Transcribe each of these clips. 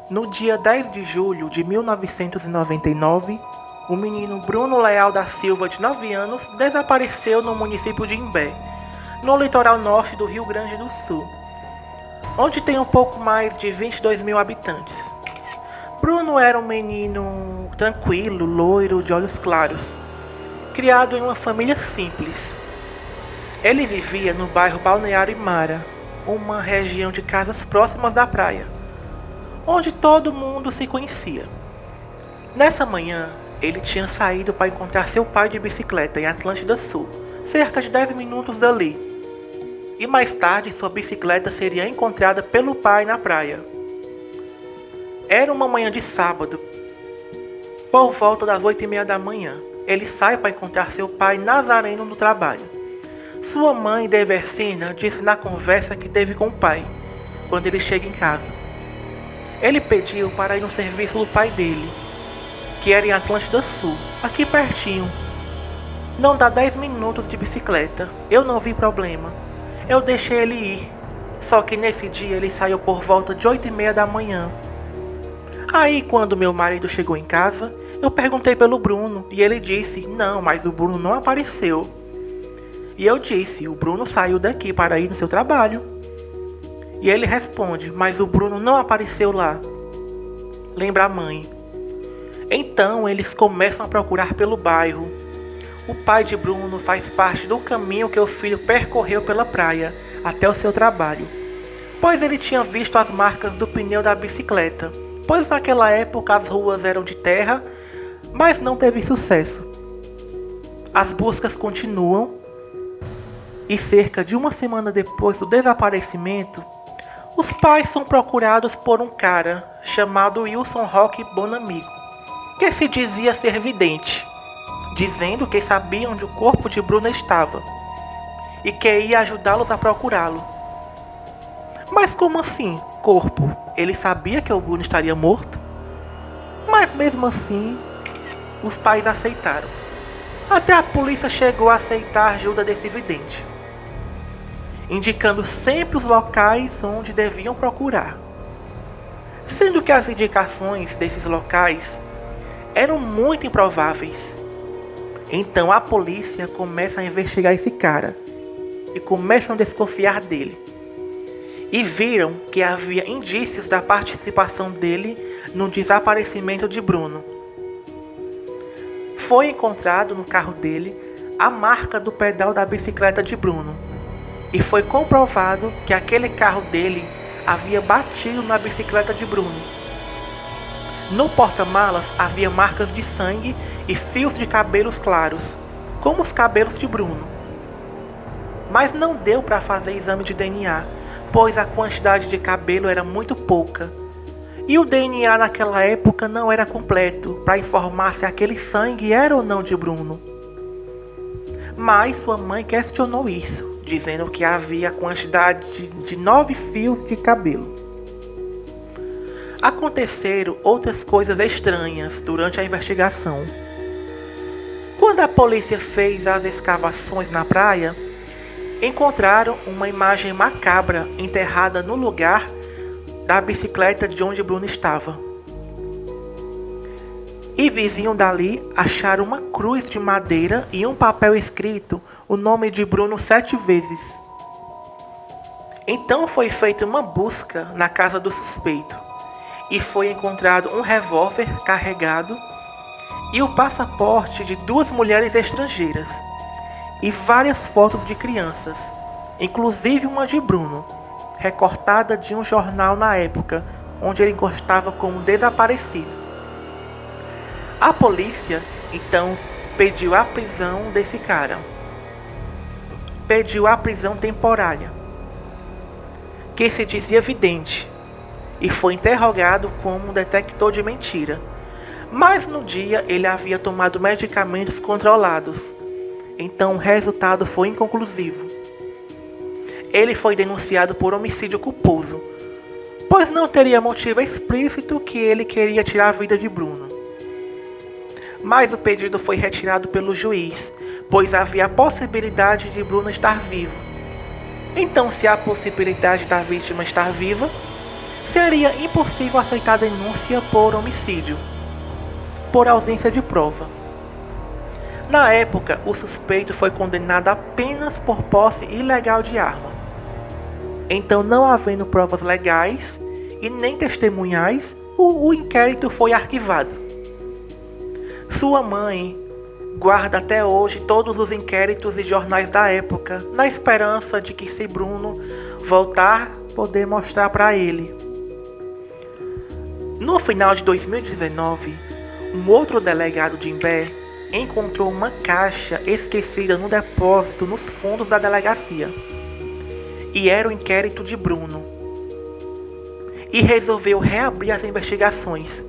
No dia 10 de julho de 1999, o menino Bruno Leal da Silva, de 9 anos, desapareceu no município de Imbé, no litoral norte do Rio Grande do Sul, onde tem um pouco mais de 22 mil habitantes. Bruno era um menino tranquilo, loiro, de olhos claros, criado em uma família simples. Ele vivia no bairro Balneário Imara, uma região de casas próximas da praia, onde todo mundo se conhecia. Nessa manhã, ele tinha saído para encontrar seu pai de bicicleta em Atlântida Sul, cerca de 10 minutos dali. E mais tarde, sua bicicleta seria encontrada pelo pai na praia. Era uma manhã de sábado, por volta das 8h30 da manhã. Ele sai para encontrar seu pai Nazareno no trabalho. Sua mãe, Deversina, disse na conversa que teve com o pai, quando ele chega em casa. Ele pediu para ir no serviço do pai dele, que era em Atlântida Sul, aqui pertinho. Não dá 10 minutos de bicicleta, eu não vi problema. Eu deixei ele ir, só que nesse dia ele saiu por volta de 8h30 da manhã. Aí quando meu marido chegou em casa, eu perguntei pelo Bruno e ele disse, não, mas o Bruno não apareceu. E eu disse, o Bruno saiu daqui para ir no seu trabalho. E ele responde, mas o Bruno não apareceu lá. Lembra a mãe. Então eles começam a procurar pelo bairro. O pai de Bruno faz parte do caminho que o filho percorreu pela praia até o seu trabalho, pois ele tinha visto as marcas do pneu da bicicleta, pois naquela época as ruas eram de terra, mas não teve sucesso. As buscas continuam e cerca de uma semana depois do desaparecimento, os pais são procurados por um cara chamado Wilson Roque Bonamigo, que se dizia ser vidente, dizendo que sabia onde o corpo de Bruno estava e que ia ajudá-los a procurá-lo. Mas como assim, corpo? Ele sabia que o Bruno estaria morto? Mas mesmo assim, os pais aceitaram. Até a polícia chegou a aceitar a ajuda desse vidente, indicando sempre os locais onde deviam procurar. Sendo que as indicações desses locais eram muito improváveis. Então a polícia começa a investigar esse cara e começam a desconfiar dele. E viram que havia indícios da participação dele no desaparecimento de Bruno. Foi encontrado no carro dele a marca do pedal da bicicleta de Bruno. E foi comprovado que aquele carro dele havia batido na bicicleta de Bruno. No porta-malas havia marcas de sangue e fios de cabelos claros, como os cabelos de Bruno. Mas não deu para fazer exame de DNA, pois a quantidade de cabelo era muito pouca. E o DNA naquela época não era completo para informar se aquele sangue era ou não de Bruno. Mas sua mãe questionou isso, dizendo que havia a quantidade de 9 fios de cabelo. Aconteceram outras coisas estranhas durante a investigação. Quando a polícia fez as escavações na praia, encontraram uma imagem macabra enterrada no lugar da bicicleta de onde Bruno estava. E vizinho dali acharam uma cruz de madeira e um papel escrito o nome de Bruno 7 vezes. Então foi feita uma busca na casa do suspeito e foi encontrado um revólver carregado e o passaporte de 2 mulheres estrangeiras e várias fotos de crianças, inclusive uma de Bruno, recortada de um jornal na época, onde ele constava como desaparecido. A polícia, então, pediu a prisão desse cara. Pediu a prisão temporária, que se dizia vidente, e foi interrogado como um detector de mentira. Mas no dia ele havia tomado medicamentos controlados, então o resultado foi inconclusivo. Ele foi denunciado por homicídio culposo, pois não teria motivo explícito que ele queria tirar a vida de Bruno. Mas o pedido foi retirado pelo juiz, pois havia a possibilidade de Bruno estar vivo. Então, se há a possibilidade da vítima estar viva, seria impossível aceitar a denúncia por homicídio, por ausência de prova. Na época, o suspeito foi condenado apenas por posse ilegal de arma. Então, não havendo provas legais e nem testemunhais, o inquérito foi arquivado. Sua mãe guarda até hoje todos os inquéritos e jornais da época, na esperança de que, se Bruno voltar, poder mostrar para ele. No final de 2019, um outro delegado de Imbé encontrou uma caixa esquecida no depósito nos fundos da delegacia. E era o inquérito de Bruno. E resolveu reabrir as investigações,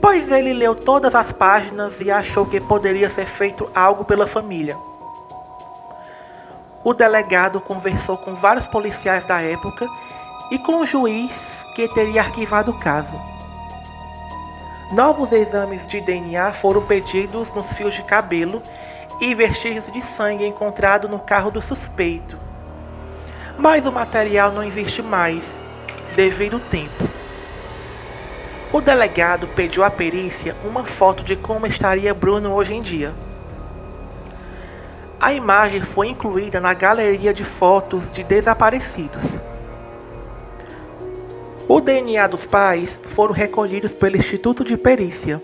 pois ele leu todas as páginas e achou que poderia ser feito algo pela família. O delegado conversou com vários policiais da época e com o juiz que teria arquivado o caso. Novos exames de DNA foram pedidos nos fios de cabelo e vestígios de sangue encontrado no carro do suspeito. Mas o material não existe mais, devido ao tempo. O delegado pediu à perícia uma foto de como estaria Bruno hoje em dia. A imagem foi incluída na galeria de fotos de desaparecidos. O DNA dos pais foram recolhidos pelo Instituto de Perícia,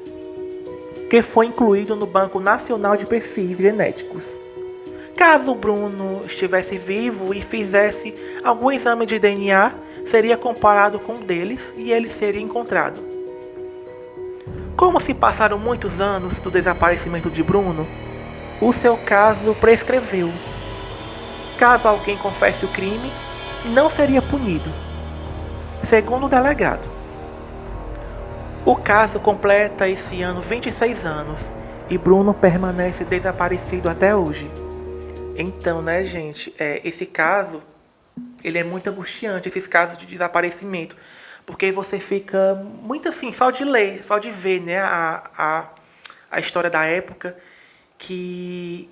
que foi incluído no Banco Nacional de Perfis Genéticos. Caso Bruno estivesse vivo e fizesse algum exame de DNA, seria comparado com um deles e ele seria encontrado. Como se passaram muitos anos do desaparecimento de Bruno, o seu caso prescreveu. Caso alguém confesse o crime, não seria punido, segundo o delegado. O caso completa esse ano 26 anos e Bruno permanece desaparecido até hoje. Então, né, gente, esse caso, ele é muito angustiante, esses casos de desaparecimento, porque você fica muito assim, só de ler, só de ver, né, a história da época, que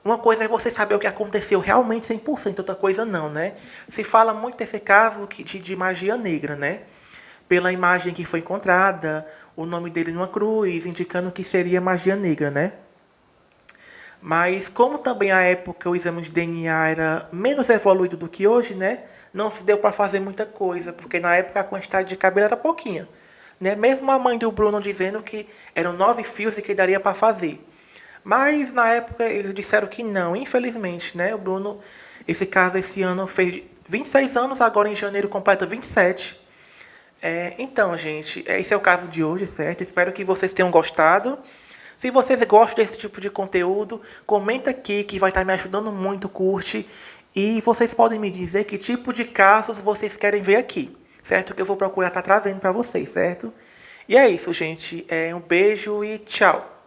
uma coisa é você saber o que aconteceu realmente 100%, outra coisa não, né? Se fala muito desse caso de magia negra, né? Pela imagem que foi encontrada, o nome dele numa cruz, indicando que seria magia negra, né? Mas como também à época o exame de DNA era menos evoluído do que hoje, né? Não se deu para fazer muita coisa, porque na época a quantidade de cabelo era pouquinha, né? Mesmo a mãe do Bruno dizendo que eram 9 fios e que daria para fazer. Mas na época eles disseram que não, infelizmente, né? O Bruno, esse caso esse ano fez 26 anos, agora em janeiro completa 27. Então, gente, esse é o caso de hoje, certo? Espero que vocês tenham gostado. Se vocês gostam desse tipo de conteúdo, comenta aqui que vai estar me ajudando muito, curte. E vocês podem me dizer que tipo de casos vocês querem ver aqui, certo? Que eu vou procurar estar trazendo para vocês, certo? E é isso, gente. Um beijo e tchau.